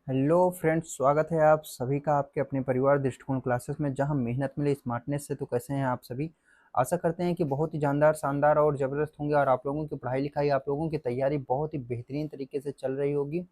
Hello friends, स्वागत है आप सभी का आपके अपने परिवार दृष्टिकोण क्लासेस में, जहां मेहनत मिले स्मार्टनेस से। तो कैसे हैं आप सभी? आशा करते हैं कि बहुत ही जानदार, शानदार और ज़बरदस्त होंगे और आप लोगों की पढ़ाई लिखाई, आप लोगों की तैयारी बहुत ही बेहतरीन तरीके से चल रही होगी।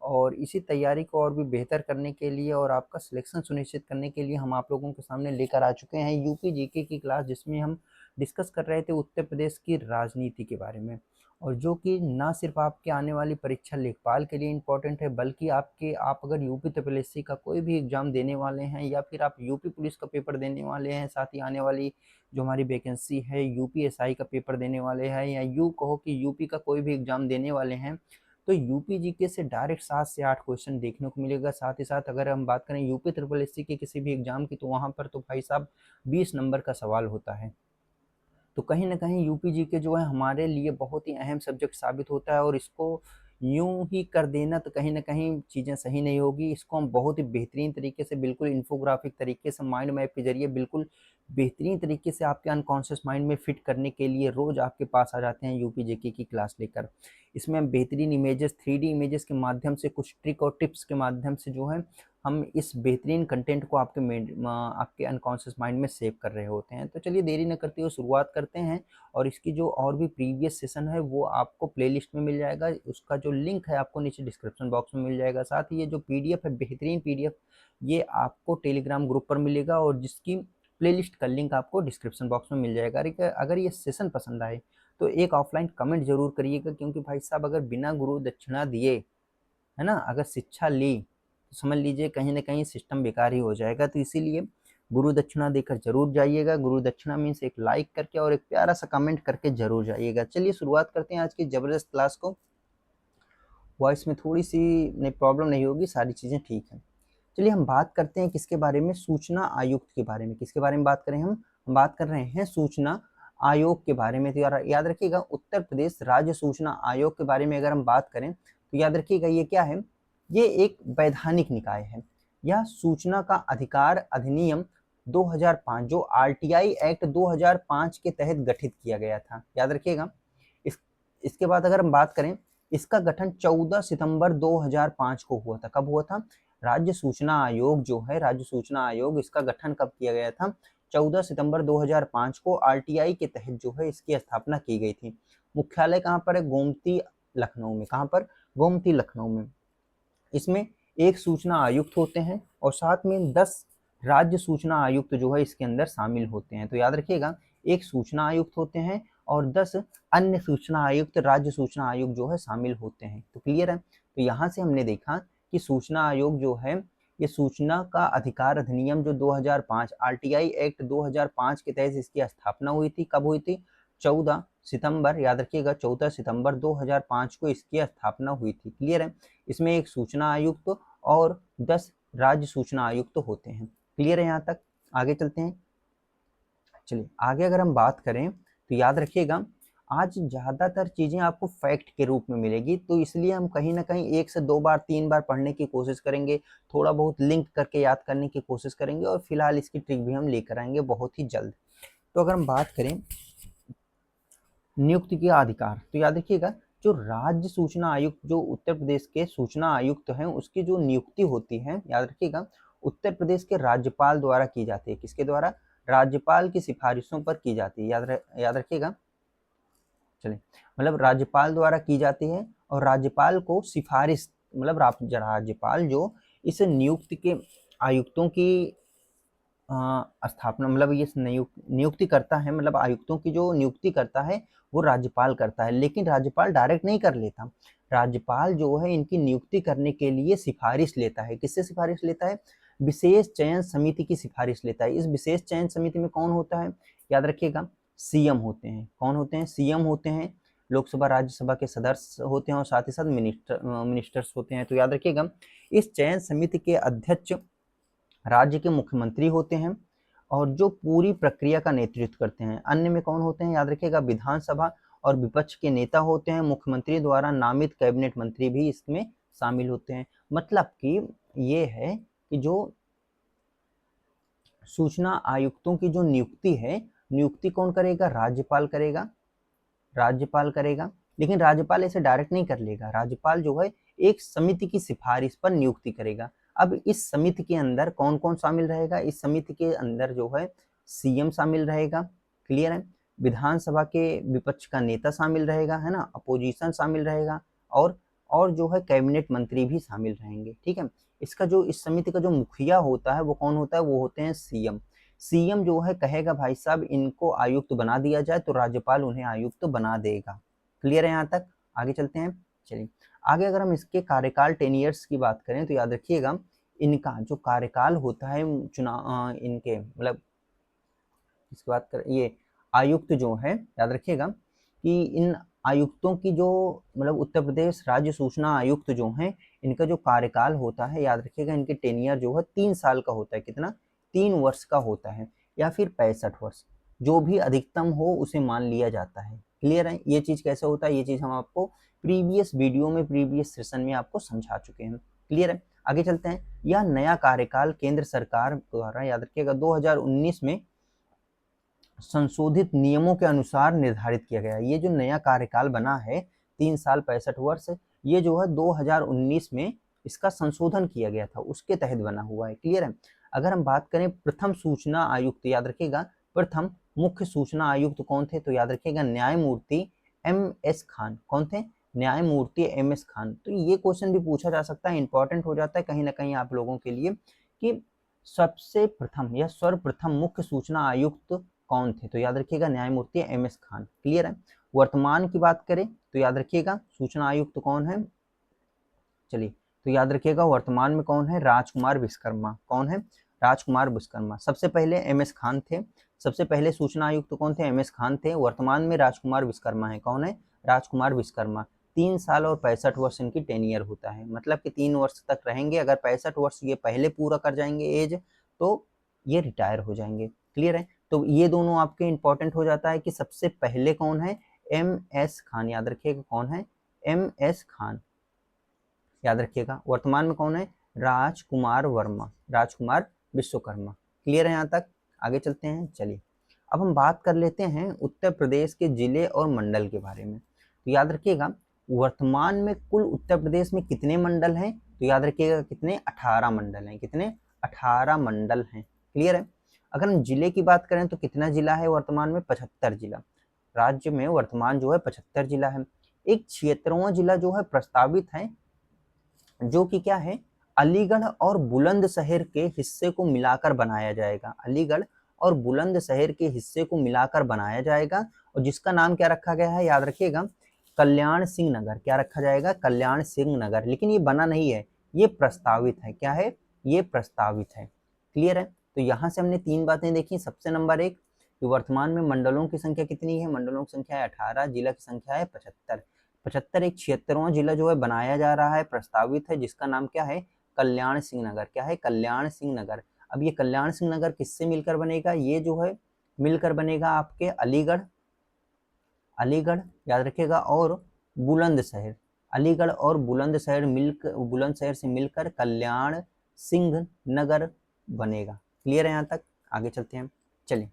और इसी तैयारी को और भी बेहतर करने के लिए और आपका सिलेक्शन सुनिश्चित करने के लिए हम आप लोगों के सामने लेकर आ चुके हैं यूपी जीके की क्लास, जिसमें हम डिस्कस कर रहे थे उत्तर प्रदेश की राजनीति के बारे में। और जो कि ना सिर्फ आपके आने वाली परीक्षा लेखपाल के लिए इम्पोर्टेंट है, बल्कि आप अगर यूपी ट्रिपल का कोई भी एग्जाम देने वाले हैं या फिर आप यूपी पुलिस का पेपर देने वाले हैं, साथ ही आने वाली जो हमारी वैकेंसी है यूपीएसआई का पेपर देने वाले हैं, या यूँ कहो कि यूपी का कोई भी एग्जाम देने वाले हैं, तो यूपी जीके से डायरेक्ट 7 से 8 क्वेश्चन देखने को मिलेगा। साथ ही साथ अगर हम बात करें यूपी ट्रिपल के किसी भी एग्जाम की, तो वहाँ पर तो भाई साहब 20 नंबर का सवाल होता है। तो कहीं न कहीं यूपी जीके जो है हमारे लिए बहुत ही अहम सब्जेक्ट साबित होता है, और इसको यूँ ही कर देना तो कहीं न कहीं चीज़ें सही नहीं होगी। इसको हम बहुत ही बेहतरीन तरीके से, बिल्कुल इन्फोग्राफिक तरीके से, माइंड मैप के ज़रिए बिल्कुल बेहतरीन तरीके से आपके अनकॉन्शियस माइंड में फिट करने के लिए रोज़ आपके पास आ जाते हैं यूपी जीके की क्लास लेकर। इसमें हम बेहतरीन इमेजेस, 3D इमेजेस के माध्यम से, कुछ ट्रिक और टिप्स के माध्यम से जो है हम इस बेहतरीन कंटेंट को आपके अनकॉन्शियस माइंड में सेव कर रहे होते हैं। तो चलिए देरी न करते हुए शुरुआत करते हैं। और इसकी जो और भी प्रीवियस सेशन है वो आपको प्लेलिस्ट में मिल जाएगा, उसका जो लिंक है आपको नीचे डिस्क्रिप्शन बॉक्स में मिल जाएगा। साथ ही ये जो पीडीएफ है, बेहतरीन पीडीएफ, ये आपको टेलीग्राम ग्रुप पर मिलेगा, और जिसकी प्लेलिस्ट का लिंक आपको डिस्क्रिप्शन बॉक्स में मिल जाएगा। अगर ये सेशन पसंद आए तो एक ऑफलाइन कमेंट जरूर करिएगा, क्योंकि भाई साहब अगर बिना गुरु दक्षिणा दिए, है ना, अगर शिक्षा ली, तो समझ लीजिए कहीं ना कहीं सिस्टम बेकार ही हो जाएगा। तो इसीलिए गुरु दक्षिणा देकर जरूर जाइएगा। गुरु दक्षिणा मीन्स एक लाइक करके और एक प्यारा सा कमेंट करके जरूर जाइएगा। चलिए शुरुआत करते हैं आज की जबरदस्त क्लास को। वॉइस में थोड़ी सी प्रॉब्लम नहीं होगी, सारी चीज़ें ठीक हैं। चलिए हम बात करते हैं किसके बारे में, सूचना आयुक्त के बारे में। किसके बारे में बात करें हम बात कर रहे हैं सूचना आयोग के बारे में। तो याद रखिएगा, उत्तर प्रदेश राज्य सूचना आयोग के बारे में अगर हम बात करें तो याद रखिएगा ये क्या है, ये एक वैधानिक निकाय है। यह सूचना का अधिकार अधिनियम 2005, जो आरटीआई एक्ट 2005 के तहत गठित किया गया था, याद रखिएगा। इस इसके बाद अगर हम बात करें, इसका गठन 14 सितंबर 2005 को हुआ था। कब हुआ था? राज्य सूचना आयोग जो है, राज्य सूचना आयोग, इसका गठन कब किया गया था? 14 सितंबर 2005 को आरटीआई के तहत जो है इसकी स्थापना की गई थी। मुख्यालय कहाँ पर है? गोमती, लखनऊ में। कहाँ पर? गोमती, लखनऊ में। इसमें एक सूचना आयुक्त होते हैं और साथ में 10 राज्य सूचना आयुक्त जो है इसके अंदर शामिल होते हैं। तो याद रखिएगा, एक सूचना आयुक्त होते हैं और 10 अन्य सूचना आयुक्त, राज्य सूचना आयुक्त जो है शामिल होते हैं। तो क्लियर है? तो यहाँ से हमने देखा कि सूचना आयोग जो है, ये सूचना का अधिकार अधिनियम जो 2005, आरटीआई एक्ट 2005 के तहत इसकी स्थापना हुई थी। कब हुई थी? 14 सितंबर, याद रखिएगा 14 सितंबर 2005 को इसकी स्थापना हुई थी। क्लियर है? इसमें एक सूचना आयुक्त और 10 राज्य सूचना आयुक्त होते हैं। क्लियर है यहाँ तक? आगे चलते हैं। चलिए आगे अगर हम बात करें तो याद रखिएगा, आज ज़्यादातर चीज़ें आपको फैक्ट के रूप में मिलेगी, तो इसलिए हम कहीं ना कहीं 1 से 2 बार 3 बार पढ़ने की कोशिश करेंगे, थोड़ा बहुत लिंक करके याद करने की कोशिश करेंगे, और फिलहाल इसकी ट्रिक भी हम लेकर आएंगे बहुत ही जल्द। तो अगर हम बात करें नियुक्ति के अधिकार, तो याद रखिएगा, जो राज्य सूचना आयुक्त, जो उत्तर प्रदेश के सूचना आयुक्त हैं, उसकी जो नियुक्ति होती है, याद रखिएगा, उत्तर प्रदेश के राज्यपाल द्वारा की जाती है। किसके द्वारा? राज्यपाल की सिफारिशों पर की जाती है। याद रखिएगा। चलिए, मतलब राज्यपाल द्वारा की जाती है, और राज्यपाल को सिफारिश, मतलब राज्यपाल जो इस नियुक्ति के आयुक्तों की स्थापना, मतलब ये नियुक्ति करता है, मतलब आयुक्तों की जो नियुक्ति करता है वो राज्यपाल करता है, लेकिन राज्यपाल डायरेक्ट नहीं कर लेता। राज्यपाल जो है इनकी नियुक्ति करने के लिए सिफारिश लेता है। किससे सिफारिश लेता है? विशेष चयन समिति की सिफारिश लेता है। इस विशेष चयन समिति में कौन होता है? याद रखिएगा, सीएम होते हैं। कौन होते हैं? सीएम होते हैं। लोकसभा राज्यसभा के सदस्य होते हैं, और साथ ही साथ मिनिस्टर्स होते हैं। तो याद रखिएगा, इस चयन समिति के अध्यक्ष राज्य के मुख्यमंत्री होते हैं, और जो पूरी प्रक्रिया का नेतृत्व करते हैं। अन्य में कौन होते हैं? याद रखिएगा, विधानसभा और विपक्ष के नेता होते हैं। मुख्यमंत्री द्वारा नामित कैबिनेट मंत्री भी इसमें शामिल होते हैं। मतलब कि ये है कि जो सूचना आयुक्तों की जो नियुक्ति है, नियुक्ति कौन करेगा? राज्यपाल करेगा। राज्यपाल करेगा, लेकिन राज्यपाल ऐसे डायरेक्ट नहीं कर लेगा। राज्यपाल जो है एक समिति की सिफारिश पर नियुक्ति करेगा। अब इस समिति के अंदर कौन कौन शामिल रहेगा? इस समिति के अंदर जो है सीएम शामिल रहेगा, क्लियर है, विधानसभा के विपक्ष का नेता शामिल रहेगा, है ना, अपोजिशन शामिल रहेगा, और जो है कैबिनेट मंत्री भी शामिल रहेंगे, ठीक है। इसका जो इस समिति का जो मुखिया होता है वो कौन होता है? वो होते हैं सीएम। सीएम जो है कहेगा भाई साहब इनको आयुक्त बना दिया जाए, तो राज्यपाल उन्हें आयुक्त बना देगा। क्लियर है यहाँ तक? आगे चलते हैं। चलिए आगे अगर हम इसके कार्यकाल 10 ईयर्स की बात करें तो याद रखिएगा इनका जो कार्यकाल होता है चुनाव इनके मतलब इसके बात कर ये आयुक्त जो है याद रखिएगा कि इन आयुक्तों की जो मतलब उत्तर प्रदेश राज्य सूचना आयुक्त जो हैं इनका जो कार्यकाल होता है याद रखिएगा इनके टेनियर जो है 3 साल का होता है। कितना? 3 वर्ष का होता है या फिर 65 वर्ष, जो भी अधिकतम हो उसे मान लिया जाता है। क्लियर है? ये चीज कैसे होता है ये चीज हम आपको प्रीवियस वीडियो में प्रीवियस सेशन में आपको समझा चुके हैं। क्लियर है? आगे चलते हैं। यह नया कार्यकाल केंद्र सरकार द्वारा याद रखिएगा 2019 में संशोधित नियमों के अनुसार निर्धारित किया गया। ये जो नया कार्यकाल बना है 3 साल 65 वर्ष, ये जो है 2019 में इसका संशोधन किया गया था, उसके तहत बना हुआ है। क्लियर है? अगर हम बात करें प्रथम सूचना आयुक्त, याद रखिएगा प्रथम मुख्य सूचना आयुक्त कौन थे? तो याद रखिएगा न्यायमूर्ति MS खान। कौन थे? न्यायमूर्ति MS खान। तो ये क्वेश्चन भी पूछा जा सकता है, इंपॉर्टेंट हो जाता है कहीं ना कहीं आप लोगों के लिए कि सबसे प्रथम या सर्वप्रथम मुख्य सूचना आयुक्त कौन थे? तो याद रखिएगा न्यायमूर्ति MS खान। क्लियर है? वर्तमान की बात करें तो याद रखिएगा सूचना आयुक्त कौन है? चलिए तो याद रखिएगा वर्तमान में कौन है? राजकुमार विश्वकर्मा। कौन है? राजकुमार विश्वकर्मा। सबसे पहले MS खान थे। सबसे पहले सूचना आयुक्त कौन थे? MS खान थे। वर्तमान में राजकुमार विश्वकर्मा है। कौन है? राजकुमार विश्वकर्मा। 3 साल और 65 वर्ष इनकी टेनियर होता है, मतलब कि 3 वर्ष तक रहेंगे। अगर 65 वर्ष ये पहले पूरा कर जाएंगे एज तो ये रिटायर हो जाएंगे। क्लियर है? तो ये दोनों आपके इंपॉर्टेंट हो जाता है कि सबसे पहले कौन है? MS खान। याद रखिएगा कौन है? MS खान। याद रखिएगा वर्तमान में कौन है? राजकुमार वर्मा, राजकुमार विश्वकर्मा। क्लियर है यहाँ तक? आगे चलते हैं। चलिए अब हम बात कर लेते हैं उत्तर प्रदेश के जिले और मंडल के बारे में। तो याद रखिएगा वर्तमान में कुल उत्तर प्रदेश में कितने मंडल हैं? तो याद रखिएगा कितने? 18 मंडल हैं। कितने? 18 मंडल हैं। क्लियर है? अगर हम जिले की बात करें तो कितना जिला है वर्तमान में? 75 जिला। राज्य में वर्तमान जो है 75 जिला है। एक 76वां जिला जो है प्रस्तावित है, जो कि क्या है? अलीगढ़ और बुलंदशहर के हिस्से को मिलाकर बनाया जाएगा। अलीगढ़ और बुलंदशहर के हिस्से को मिलाकर बनाया जाएगा, और जिसका नाम क्या रखा गया है? याद रखिएगा कल्याण सिंह नगर। क्या रखा जाएगा? कल्याण सिंह नगर। लेकिन ये बना नहीं है, ये प्रस्तावित है। क्या है? ये प्रस्तावित है। क्लियर है? तो यहाँ से हमने 3 बातें देखी। सबसे नंबर 1 कि वर्तमान में मंडलों की संख्या कितनी है? मंडलों की संख्या है 18, जिला की संख्या है 75। 75 एक 76वां जिला जो है बनाया जा रहा है, प्रस्तावित है, जिसका नाम क्या है? कल्याण सिंह नगर। क्या है? कल्याण सिंह नगर। अब ये कल्याण सिंह नगर किससे मिलकर बनेगा? ये जो है मिलकर बनेगा आपके अलीगढ़, अलीगढ़ याद रखिएगा, और बुलंदशहर। अलीगढ़ और बुलंदशहर से मिलकर कल्याण सिंह नगर बनेगा। क्लियर है यहाँ तक? आगे चलते हैं। चलिए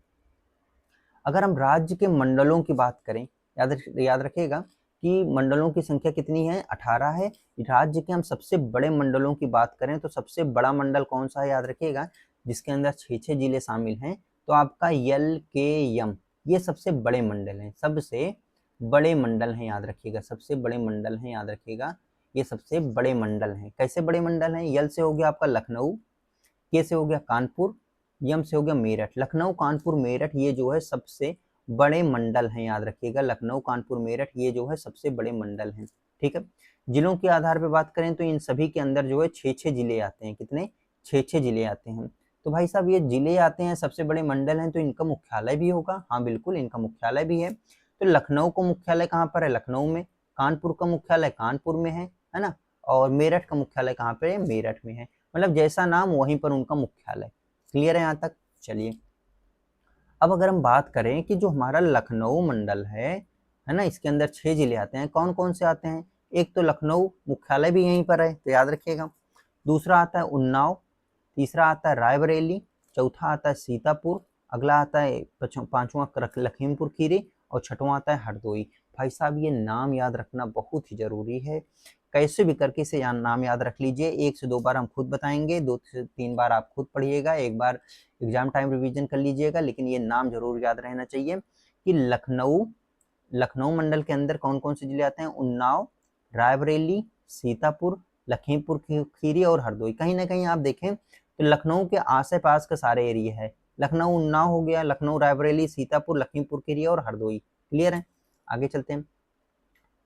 अगर हम राज्य के मंडलों की बात करें, याद रखिएगा कि मंडलों की संख्या कितनी है? 18 है। राज्य के हम सबसे बड़े मंडलों की बात करें तो सबसे बड़ा मंडल कौन सा है? याद रखिएगा जिसके अंदर 6 जिले शामिल हैं, तो आपका LKM। ये सबसे बड़े मंडल हैं, सबसे बड़े मंडल हैं। याद रखिएगा सबसे बड़े मंडल हैं। याद रखिएगा ये सबसे बड़े मंडल हैं। कैसे बड़े मंडल हैं? यल से हो गया आपका लखनऊ, के से हो गया कानपुर, यम से हो गया मेरठ। लखनऊ, कानपुर, मेरठ ये जो है सबसे बड़े मंडल हैं। याद रखिएगा लखनऊ, कानपुर, मेरठ ये जो है सबसे बड़े मंडल हैं। ठीक है? जिलों के आधार पर बात करें तो इन सभी के अंदर जो है 6-6 जिले आते हैं। कितने? 6-6 जिले आते हैं। तो भाई साहब ये जिले आते हैं, सबसे बड़े मंडल हैं, तो इनका मुख्यालय भी होगा। हाँ बिल्कुल इनका मुख्यालय भी है। तो लखनऊ का मुख्यालय कहाँ पर है? लखनऊ में। कानपुर का मुख्यालय कानपुर में है ना? और मेरठ का मुख्यालय कहाँ पे है? मेरठ में है। मतलब जैसा नाम वहीं पर उनका मुख्यालय। क्लियर है यहाँ तक? चलिए अब अगर हम बात करें कि जो हमारा लखनऊ मंडल है ना, इसके अंदर 6 जिले आते हैं। कौन कौन से आते हैं? एक तो लखनऊ मुख्यालय भी यहीं पर है, तो याद रखिएगा। दूसरा आता है उन्नाव, तीसरा आता है रायबरेली, चौथा आता है सीतापुर, अगला आता है 5वां लखीमपुर खीरी, और 6वां आता है हरदोई। भाई साहब ये नाम याद रखना बहुत ही जरूरी है, कैसे भी करके इसे नाम याद रख लीजिए। 1 से 2 बार हम खुद बताएंगे, 2 से 3 बार आप खुद पढ़िएगा, एक बार एग्जाम टाइम रिवीजन कर लीजिएगा, लेकिन ये नाम जरूर याद रहना चाहिए कि लखनऊ मंडल के अंदर कौन कौन से जिले आते हैं। उन्नाव, रायबरेली, सीतापुर, लखीमपुर खीरी और हरदोई। कहीं ना कहीं आप देखें तो लखनऊ के आस पास का सारे एरिया है। लखनऊ उन्नाव हो गया, लखनऊ रायबरेली, सीतापुर, लखीमपुर खीरी और हरदोई। क्लियर है। आगे चलते हैं।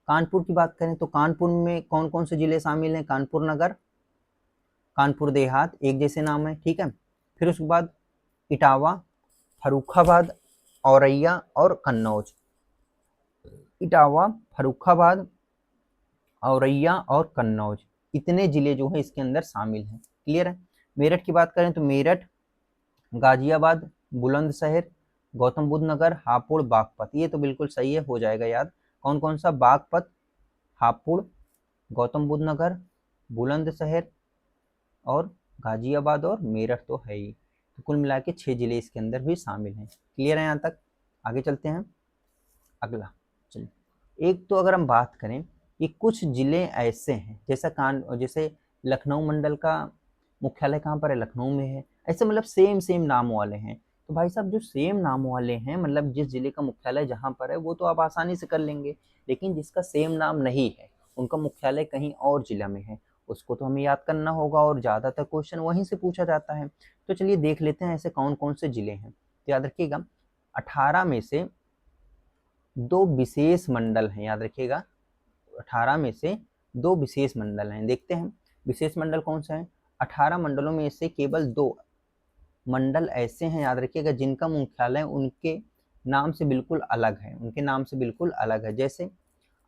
कानपुर की बात करें तो कानपुर में कौन कौन से जिले शामिल हैं। कानपुर नगर, कानपुर देहात, एक जैसे नाम है, ठीक है। फिर उसके बाद इटावा, फर्रुखाबाद, औरैया और कन्नौज। इटावा, फर्रुखाबाद, औरैया और कन्नौज, इतने जिले जो है इसके अंदर शामिल हैं। क्लियर है। मेरठ की बात करें तो मेरठ, गाजियाबाद, बुलंदशहर, गौतम बुद्ध नगर, हापुड़, बागपत। ये तो बिल्कुल सही है, हो जाएगा याद। कौन कौन सा। बागपत, हापुड़, गौतम बुद्ध नगर, बुलंदशहर और गाजियाबाद और मेरठ तो है ही। तो कुल मिला के 6 जिले इसके अंदर भी शामिल हैं। क्लियर है यहाँ तक। आगे चलते हैं अगला। चलिए, एक तो अगर हम बात करें कि कुछ जिले ऐसे हैं, जैसे लखनऊ मंडल का मुख्यालय कहाँ पर है, लखनऊ में है। ऐसे मतलब सेम नाम वाले हैं। तो भाई साहब जो सेम नाम वाले हैं, मतलब जिस जिले का मुख्यालय जहाँ पर है वो तो आप आसानी से कर लेंगे, लेकिन जिसका सेम नाम नहीं है, उनका मुख्यालय कहीं और जिला में है, उसको तो हमें याद करना होगा और ज़्यादातर क्वेश्चन वहीं से पूछा जाता है। तो चलिए देख लेते हैं ऐसे कौन कौन से जिले हैं। तो याद रखिएगा 18 में से 2 विशेष मंडल हैं। याद रखिएगा 18 में से 2 विशेष मंडल हैं। देखते हैं विशेष मंडल कौन सा है। 18 मंडलों में से केवल 2 मंडल ऐसे हैं, याद रखिएगा, जिनका मुख्यालय उनके नाम से बिल्कुल अलग है, उनके नाम से बिल्कुल अलग है। जैसे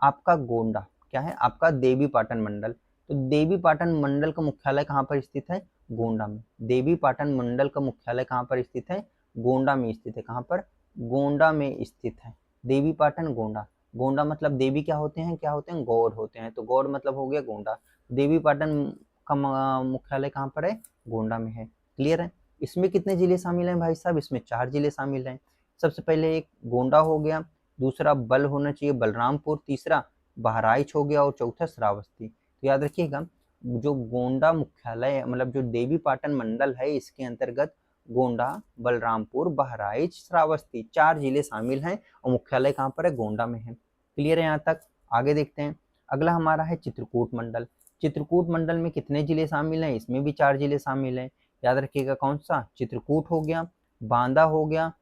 आपका गोंडा क्या है, आपका देवी पाटन मंडल। तो देवी पाटन मंडल का मुख्यालय कहाँ पर स्थित है, गोंडा में। देवी पाटन मंडल का मुख्यालय कहाँ पर स्थित है, गोंडा में स्थित है। कहाँ पर, गोंडा में स्थित है। देवी पाटन गोंडा, गोंडा मतलब देवी क्या होते हैं, गौड़ होते हैं, तो गौड़ मतलब हो गया गोंडा। देवी पाटन का मुख्यालय कहाँ पर है, गोंडा में है। क्लियर है। इसमें कितने जिले शामिल हैं भाई साहब, इसमें 4 जिले शामिल हैं। सबसे पहले एक गोंडा हो गया, दूसरा बल होना चाहिए बलरामपुर, तीसरा बहराइच हो गया और चौथा श्रावस्ती। तो याद रखिएगा जो गोंडा मुख्यालय मतलब जो देवी पाटन मंडल है, इसके अंतर्गत गोंडा, बलरामपुर, बहराइच, श्रावस्ती 4 जिले शामिल हैं और मुख्यालय कहाँ पर है, गोंडा में है। क्लियर है यहाँ तक। आगे देखते हैं। अगला हमारा है चित्रकूट मंडल। चित्रकूट मंडल में कितने जिले शामिल हैं, इसमें भी 4 जिले शामिल हैं। याद रखिएगा कौन सा, चित्रकूट हो गया, बांदा हो गया,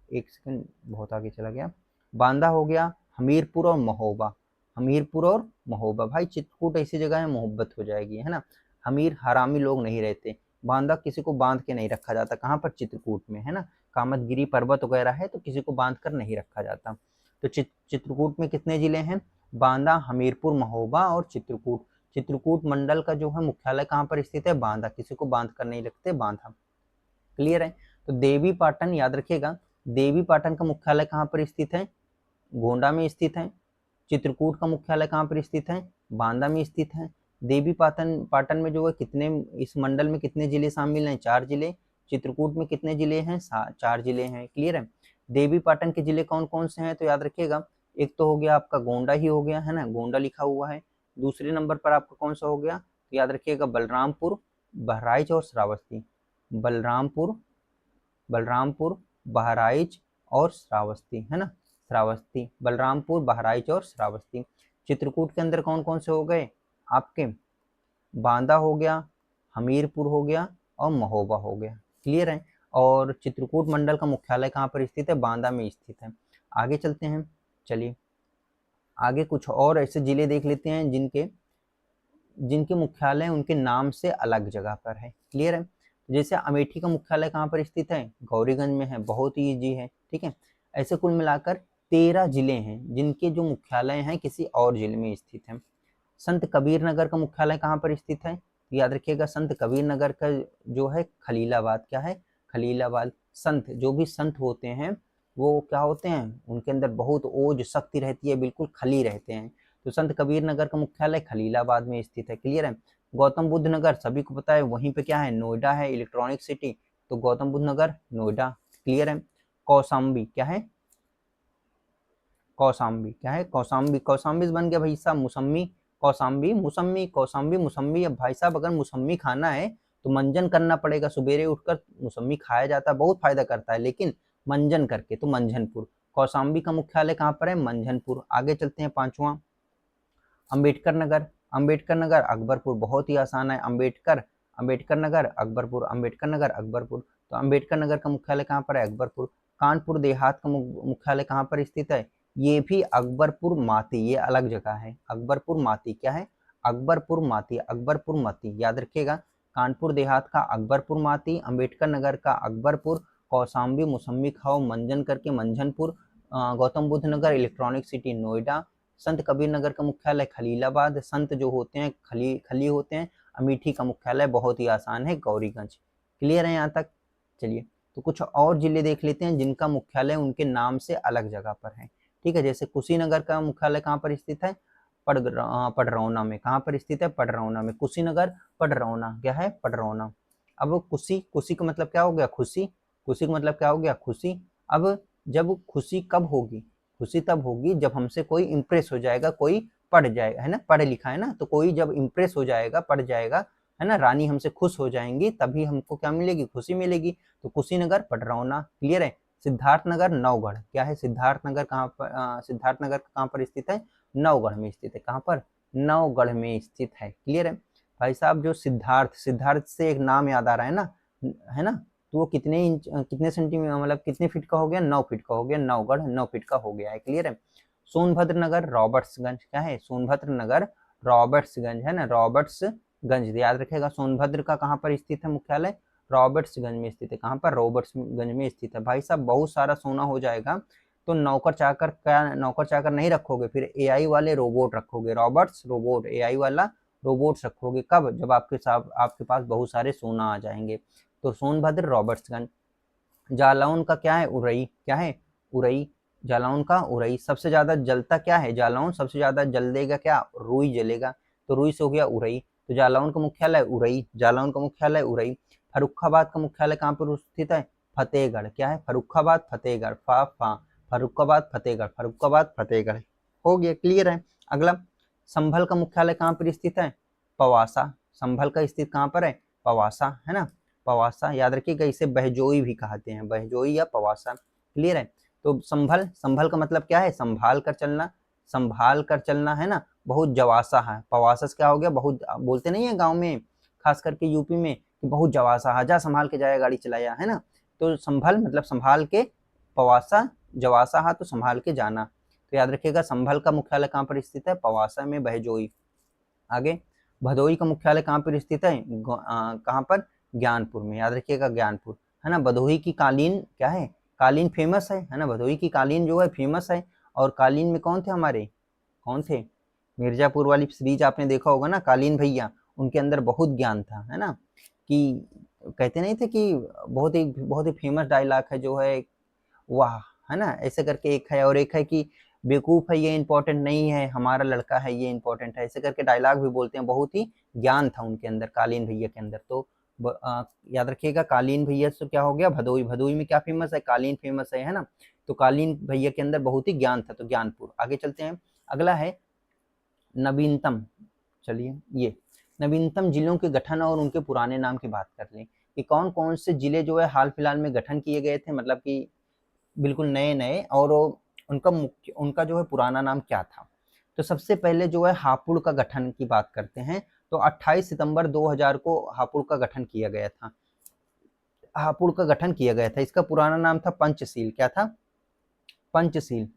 एक सेकंड बहुत आगे चला गया, बांदा हो गया, हमीरपुर और महोबा। हमीरपुर और महोबा। भाई चित्रकूट ऐसी जगह है मोहब्बत हो जाएगी, है ना। हमीर हरामी लोग नहीं रहते। बांदा किसी को बांध के नहीं रखा जाता, कहाँ पर, चित्रकूट में, है ना। कामतगिरी पर्वत वगैरह है तो किसी को बांध कर नहीं रखा जाता। तो चित्रकूट में कितने जिले हैं, बांदा, हमीरपुर, महोबा और चित्रकूट। चित्रकूट मंडल का जो है मुख्यालय कहाँ पर स्थित है, बांदा, किसी को बांध कर नहीं रखते, बांधा। क्लियर है। तो देवी पाटन याद रखिएगा, देवी पाटन का मुख्यालय कहाँ पर स्थित है, गोंडा में स्थित है। चित्रकूट का मुख्यालय कहाँ पर स्थित है, बांदा में स्थित है। देवी पाटन पाटन में जो है कितने, इस मंडल में कितने जिले शामिल हैं, 4 जिले। चित्रकूट में कितने जिले हैं, 4 जिले हैं। क्लियर है। देवी पाटन के जिले कौन कौन से हैं, तो याद रखिएगा एक तो हो गया आपका गोंडा ही हो गया, है ना, गोंडा लिखा हुआ है। दूसरे नंबर पर आपका कौन सा हो गया, तो याद रखिएगा बलरामपुर, बहराइच और श्रावस्ती। बलरामपुर, बहराइच और श्रावस्ती, है ना, श्रावस्ती, बलरामपुर, बहराइच और श्रावस्ती। चित्रकूट के अंदर कौन कौन से हो गए आपके, बांदा हो गया, हमीरपुर हो गया और महोबा हो गया। क्लियर है। और चित्रकूट मंडल का मुख्यालय कहाँ पर स्थित है, बांदा में स्थित है। आगे चलते हैं। चलिए आगे कुछ और ऐसे जिले देख लेते हैं जिनके मुख्यालय उनके नाम से अलग जगह पर है। क्लियर है। जैसे अमेठी का मुख्यालय कहाँ पर स्थित है, गौरीगंज में है, बहुत ही ईजी है, ठीक है। ऐसे कुल मिलाकर 13 जिले हैं जिनके जो मुख्यालय हैं किसी और जिले में स्थित हैं। संत कबीर नगर का मुख्यालय कहाँ पर स्थित है, याद रखिएगा संत कबीर नगर का जो है खलीलाबाद, क्या है, खलीलाबाद। संत, जो भी संत होते हैं वो क्या होते हैं, उनके अंदर बहुत ओज शक्ति रहती है, बिल्कुल खली रहते हैं। तो संत कबीर नगर का मुख्यालय खलीलाबाद में स्थित है। क्लियर है। गौतम बुद्ध नगर सभी को पता है, वहीं पे क्या है, नोएडा है, इलेक्ट्रॉनिक सिटी, तो गौतम बुद्ध नगर नोएडा। क्लियर है। कौशाम्बी क्या है, कौशाम्बी क्या है, कौशाम्बी, कौशाम्बी बन गया भाई साहब मौसम्मी, कौसाम्बी मौसम्मी, कौसाम्बी मौसम्बी। अब भाई साहब अगर मौसम्मी खाना है तो मंजन करना पड़ेगा, सवेरे उठकर मौसम्मी खाया जाता है, बहुत फायदा करता है, लेकिन मंजन करके, तो मंझनपुर। कौसाम्बी का मुख्यालय कहाँ पर है? मंझनपुर। आगे चलते हैं, पांचवा अंबेडकर नगर। अंबेडकर नगर अकबरपुर, बहुत ही आसान है। अंबेडकर, अंबेडकर नगर अकबरपुर, अंबेडकर नगर अकबरपुर। तो अंबेडकर नगर का मुख्यालय कहाँ पर है? अकबरपुर। कानपुर देहात का मुख्यालय कहाँ पर स्थित है? ये भी अकबरपुर माती, ये अलग जगह है। अकबरपुर माती क्या है? अकबरपुर माती, अकबरपुर माती, याद रखिएगा। कानपुर देहात का अकबरपुर माती, अंबेडकर नगर का अकबरपुर, कौसाम्बी मौसम्मी खाओ मंजन करके मंझनपुर, गौतम बुद्ध नगर इलेक्ट्रॉनिक सिटी नोएडा, संत कबीर नगर का मुख्यालय खलीलाबाद, संत जो होते हैं खली होते हैं। अमेठी का मुख्यालय बहुत ही आसान है, गौरीगंज। क्लियर है यहाँ तक? चलिए, तो कुछ और जिले देख लेते हैं जिनका मुख्यालय उनके नाम से अलग जगह पर है। ठीक है, जैसे कुशीनगर का मुख्यालय कहाँ पर स्थित है? पडरौना में। कहाँ पर स्थित है? पडरौना में। कुशीनगर पडरौना, क्या है? पडरौना। अब कुशी, कुशी का मतलब क्या हो गया? खुशी। खुशी का मतलब क्या हो गया? खुशी। अब जब खुशी कब होगी? खुशी तब होगी जब हमसे कोई इम्प्रेस हो जाएगा, कोई पढ़ जाएगा, है ना, पढ़ लिखा है ना, तो कोई जब इम्प्रेस हो जाएगा, पढ़ जाएगा, है ना, रानी हमसे खुश हो जाएंगी, तभी हमको क्या मिलेगी? खुशी मिलेगी। तो कुशीनगर पडरौना। क्लियर है? सिद्धार्थनगर नौगढ़, क्या है? सिद्धार्थनगर कहाँ पर? सिद्धार्थनगर कहाँ पर स्थित है? नौगढ़ में स्थित है। कहाँ पर? नौगढ़ में स्थित है। क्लियर है भाई साहब? जो सिद्धार्थ, सिद्धार्थ से एक नाम याद आ रहा है ना, है ना, तो वो कितने इंच, कितने सेंटीमीटर, मतलब कितने फीट का हो गया? 9 फीट का हो गया। नौगढ़ 9 फीट का हो गया है। क्लियर है? सोनभद्र नगर रॉबर्ट्सगंज, क्या है? सोनभद्र नगर रॉबर्ट्सगंज, है ना, रॉबर्ट्सगंज, याद रखेगा। सोनभद्र का कहाँ पर स्थित है मुख्यालय? रॉबर्ट्सगंज में स्थित है। कहाँ पर? रॉबर्ट्सगंज में स्थित है। भाई साहब बहुत सारा सोना हो जाएगा तो नौकर चाकर, क्या नौकर चाकर नहीं रखोगे, फिर एआई वाले रोबोट रखोगे, रॉबर्ट्स रोबोट, एआई वाला रोबोट्स रखोगे। कब? जब आपके साथ आपके पास बहुत सारे सोना आ जाएंगे। तो सोनभद्र रॉबर्ट्सगंज। जालौन का क्या है? उरई, क्या है? उरई। जालौन का उरई। सबसे ज्यादा जलता क्या है? जालौन सबसे ज्यादा जल देगा क्या? रुई जलेगा, तो रुई से हो गया उरई। तो जालौन का मुख्यालय उरई, जालौन का मुख्यालय उरई। फर्रुखाबाद का मुख्यालय कहाँ पर स्थित है? फतेहगढ़, क्या है? फर्रुखाबाद फतेहगढ़, फर्रुखाबाद फतेहगढ़, फर्रुखाबाद फतेहगढ़। हो गया। क्लियर है? अगला, संभल का मुख्यालय कहाँ पर स्थित है? पवासा। संभल का स्थित कहाँ पर है? पवासा, है ना, पवासा। याद रखिएगा, इसे बहजोई भी कहते हैं, बहजोई या पवासा। क्लियर है? तो संभल, संभल का मतलब क्या है? संभाल कर चलना, संभाल कर चलना, है ना। बहुत जवासा है। पवासा क्या हो गया? बहुत, बोलते नहीं है गांव में, खास करके यूपी में, कि बहुत जवासा है, जा संभाल के जाया, गाड़ी चलाया, है ना। तो संभल मतलब संभाल के, पवासा जवासा है तो संभाल के जाना। तो याद रखिएगा, संभल का मुख्यालय कहाँ पर स्थित है? पवासा में, बहजोई। आगे, भदोई का मुख्यालय कहाँ पर स्थित है? कहाँ पर? ज्ञानपुर में। याद रखिएगा, ज्ञानपुर, है ना। भदोही की कालीन क्या है? कालीन फेमस है ना, भदोही की कालीन जो है फेमस है। और कालीन में कौन थे हमारे? कौन थे? मिर्जापुर वाली सीरीज आपने देखा होगा ना, कालीन भैया, उनके अंदर बहुत ज्ञान था, है ना। कि कहते नहीं थे कि बहुत ही फेमस डायलॉग है जो है, वाह, है ना, ऐसे करके एक है। और एक है कि बेवकूफ है ये इंपॉर्टेंट नहीं है, हमारा लड़का है ये इंपॉर्टेंट है, ऐसे करके डायलॉग भी बोलते हैं। बहुत ही ज्ञान था उनके अंदर, कालीन भैया के अंदर। तो याद रखिएगा, कालीन भैया से क्या हो गया? भदोई। भदोई में क्या फेमस है? कालीन फेमस है ना। तो कालीन भैया के अंदर बहुत ही ज्ञान था, तो ज्ञानपुर। आगे चलते हैं, अगला है नवीनतम। चलिए, ये नवीनतम जिलों के गठन और उनके पुराने नाम की बात कर लें कि कौन कौन से जिले जो है हाल फिलहाल में गठन किए गए थे, मतलब कि बिल्कुल नए नए, और उनका जो है पुराना नाम क्या था। तो सबसे पहले जो है हापुड़ का गठन की बात करते हैं। तो 28 सितंबर 2000 को हापुड़ का गठन किया गया था। हापुड़ का गठन किया गया था। इसका पुराना नाम था पंचशील। क्या था? पंचशील।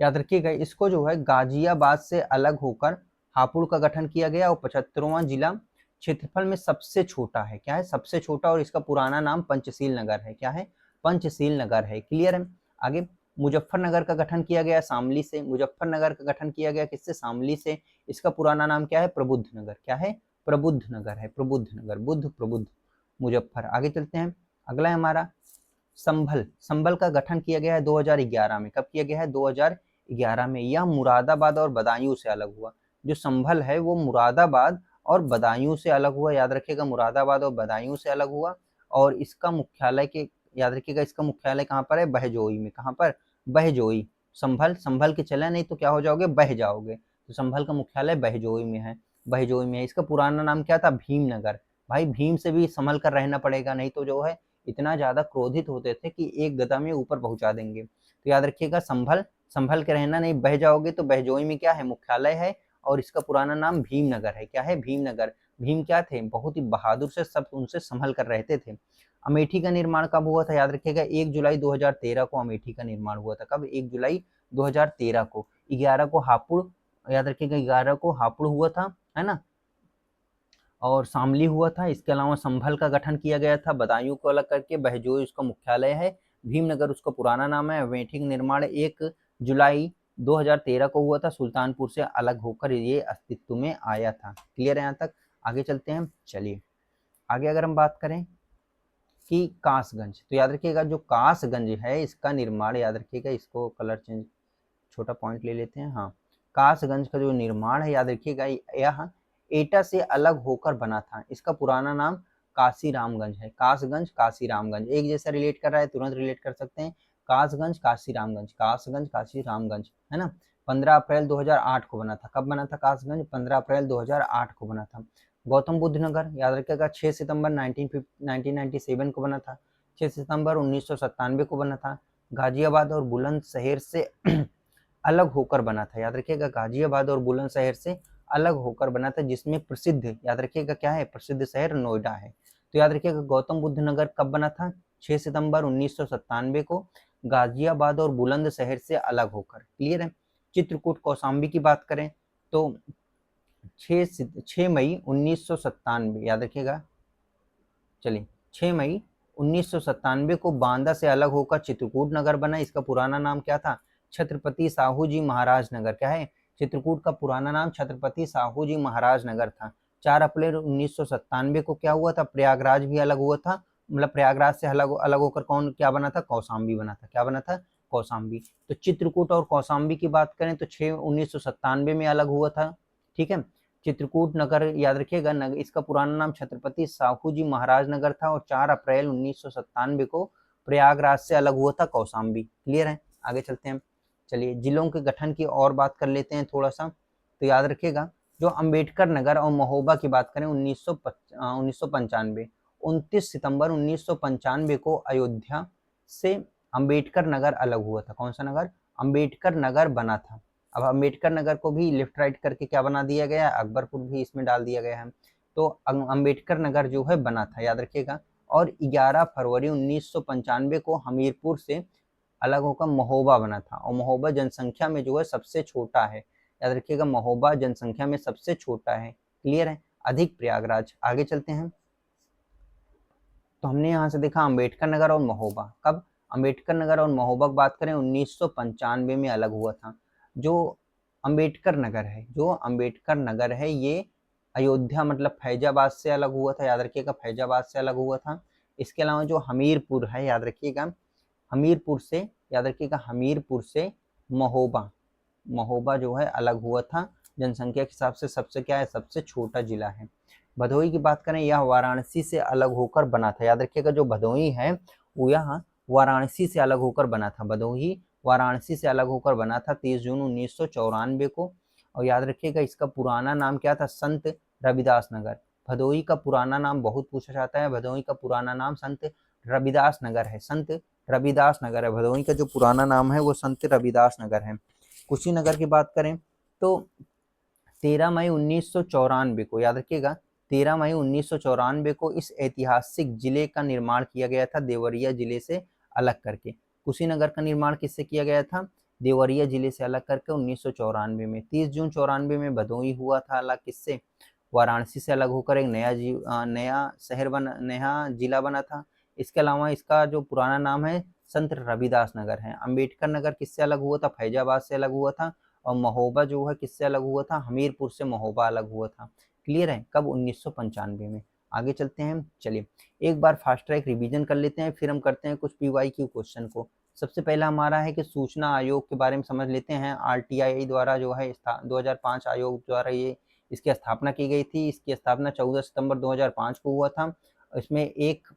याद रखिएगा, इसको जो है गाजियाबाद से अलग होकर हापुड़ का गठन किया गया, और 75वां जिला, क्षेत्रफल में सबसे छोटा है। क्या है? सबसे छोटा, और इसका पुराना नाम पंचशील नगर है। क्या है? पंचशील नगर है। क्लियर है? आगे, मुजफ्फरनगर का गठन किया गया शामली से। मुजफ्फरनगर का गठन किया गया किससे? शामली से। इसका पुराना नाम क्या है? प्रबुद्ध नगर। क्या है? प्रबुद्ध नगर है, प्रबुद्ध नगर, बुद्ध प्रबुद्ध, मुजफ्फर। आगे चलते हैं, अगला है हमारा संभल। संभल का गठन किया गया है 2011 में। कब किया गया है? 2011 में। यह मुरादाबाद और बदायूं से अलग हुआ। जो संभल है वो मुरादाबाद और बदायूं से अलग हुआ। याद रखिएगा, मुरादाबाद और बदायूं से अलग हुआ। और इसका मुख्यालय के, याद रखिएगा, इसका मुख्यालय कहाँ पर है? बहजोई में। कहाँ पर? बहजोई। संभल, संभल के चले नहीं तो क्या हो जाओगे? बह जाओगे। तो संभल का मुख्यालय बहजोई में है, बहजोई में है। इसका पुराना नाम क्या था? भीमनगर। भाई भीम से भी संभल कर रहना पड़ेगा, नहीं तो जो है इतना ज्यादा क्रोधित होते थे कि एक गदा में ऊपर पहुंचा देंगे। तो याद रखिएगा, संभल, संभल के रहना, नहीं बह जाओगे तो बहजोई में क्या है? मुख्यालय है, और इसका पुराना नाम भीमनगर है। क्या है? भीमनगर। भीम क्या थे? बहुत ही बहादुर से सब उनसे संभल कर रहते थे। अमेठी का निर्माण कब हुआ था? याद रखिएगा 1 जुलाई 2013 को अमेठी का निर्माण हुआ था। कब? 1 जुलाई 2013 को। 11 को हापुड़, याद रखिएगा 11 को हापुड़ हुआ था, है ना, और शामली हुआ था। इसके अलावा संभल का गठन किया गया था, बदायूं को अलग करके। बहजोई उसका मुख्यालय है, भीमनगर उसका पुराना नाम है। अमेठी का निर्माण 1 जुलाई 2013 को हुआ था, सुल्तानपुर से अलग होकर ये अस्तित्व में आया था। क्लियर है यहाँ तक? आगे चलते हैं। चलिए आगे अगर हम बात करें कि कासगंज, तो याद रखिएगा जो कासगंज है इसका निर्माण, याद रखिएगा, इसको कलर चेंज, छोटा पॉइंट ले लेते हैं। हाँ, कासगंज का जो निर्माण है, याद रखिएगा, यह एटा से अलग होकर बना था। इसका पुराना नाम काशीरामगंज है। कासगंज, काशीरामगंज, एक जैसा रिलेट कर रहा है, तुरंत रिलेट कर सकते हैं। कासगंज, काशीरामगंज, कासगंज, काशीरामगंज, है ना। 15 अप्रैल 2008 को बना था। कब बना था कासगंज? 15 अप्रैल 2008 को बना था। गौतम बुद्ध नगर, याद रखिएगा 6 सितंबर 1997 को बना था। 6 सितंबर 1997 को बना था। गाजियाबाद और बुलंदशहर से अलग होकर बना था। याद रखिएगा गाजियाबाद और बुलंदशहर से अलग होकर बना था, जिसमें प्रसिद्ध, याद रखिएगा क्या है? प्रसिद्ध शहर नोएडा है। तो याद रखिएगा गौतम बुद्ध नगर कब बना था? 6 सितंबर 1997 को, गाजियाबाद और बुलंदशहर से अलग होकर। क्लियर है? चित्रकूट कौशाम्बी की बात करें तो 6 मई 1997, याद रखिएगा, चलिए 6 मई 1997 को बांदा से अलग होकर चित्रकूट नगर बना। इसका पुराना नाम क्या था? छत्रपति साहू जी महाराज नगर। क्या है? चित्रकूट का पुराना नाम छत्रपति साहू जी महाराज नगर था। 4 अप्रैल 1997 को क्या हुआ था? प्रयागराज भी अलग हुआ था, मतलब प्रयागराज से अलग अलग होकर कौन क्या बना था? कौशाम्बी बना था। क्या बना था? कौशाम्बी। तो चित्रकूट और कौशाम्बी की बात करें तो 6/1997 में अलग हुआ था। ठीक है। चित्रकूट नगर, याद रखिएगा, इसका पुराना नाम छत्रपति साहू जी महाराज नगर था, और 4 अप्रैल 1997 को प्रयागराज से अलग हुआ था कौशाम्बी। क्लियर है? आगे चलते हैं। चलिए जिलों के गठन की और बात कर लेते हैं थोड़ा सा। तो याद रखिएगा जो अंबेडकर नगर और महोबा की बात करें 1995, 29 सितंबर 1995 को अयोध्या से अंबेडकर नगर अलग हुआ था। कौन सा नगर? अंबेडकर नगर बना था। अब अंबेडकर नगर को भी लेफ्ट राइट करके क्या बना दिया गया है? अकबरपुर भी इसमें डाल दिया गया है। तो अंबेडकर नगर जो है बना था, याद रखिएगा। और 11 फरवरी 1995 को हमीरपुर से अलग होकर महोबा बना था, और महोबा जनसंख्या में जो है सबसे छोटा है। याद रखिएगा महोबा जनसंख्या में सबसे छोटा है। क्लियर है? अधिक प्रयागराज। आगे चलते हैं। तो हमने यहाँ से देखा अंबेडकर नगर और महोबा। कब? अंबेडकर नगर और महोबा की बात करें 1995 में अलग हुआ था। जो अंबेडकर नगर है, जो अंबेडकर नगर है, ये अयोध्या मतलब फैजाबाद से अलग हुआ था। याद रखिएगा फैजाबाद से अलग हुआ था। इसके अलावा जो हमीरपुर है, याद रखिएगा हमीरपुर से, याद रखिएगा हमीरपुर से महोबा, महोबा जो है अलग हुआ था। जनसंख्या के हिसाब से सबसे क्या है? सबसे छोटा जिला है। भदोही की बात करें, यह वाराणसी से अलग होकर बना था। याद रखिएगा जो भदोही है वो यहाँ वाराणसी से अलग होकर बना था। भदोही वाराणसी से अलग होकर बना था 30 जून 1994 को। और याद रखिएगा इसका पुराना नाम क्या था? संत रविदास नगर। भदोही का पुराना नाम बहुत पूछा जाता है। भदोही का पुराना नाम संत रविदास नगर है। संत रविदास नगर है। भदोही का जो पुराना नाम है वो संत रविदास नगर है। कुशीनगर की बात करें तो 13 मई 1994 को, याद रखिएगा 13 मई 1994 को इस ऐतिहासिक जिले का निर्माण किया गया था, देवरिया जिले से अलग करके। कुशीनगर का निर्माण किससे किया गया था? देवरिया जिले से अलग करके 1994 में। 30 जून 94 में भदोही हुआ था अलग, किससे? वाराणसी से अलग होकर एक नया शहर बना, नया जिला बना था। इसके अलावा इसका जो पुराना नाम है संत रविदास नगर है। अंबेडकर नगर किससे अलग हुआ था? फैजाबाद से अलग हुआ था। और महोबा जो है किससे अलग हुआ था? हमीरपुर से महोबा अलग हुआ था। क्लियर है? कब? 1995 में। आगे चलते हैं। चलिए एक बार फास्ट ट्रैक रिवीजन कर लेते हैं, फिर हम करते हैं कुछ पीवाईक्यू क्वेश्चन को। सबसे पहला हमारा है कि सूचना आयोग के बारे में समझ लेते हैं। आरटीआई द्वारा जो है 2005 आयोग द्वारा ये इसकी स्थापना की गई थी। इसकी स्थापना 14 सितंबर 2005 को हुआ था। इसमें एक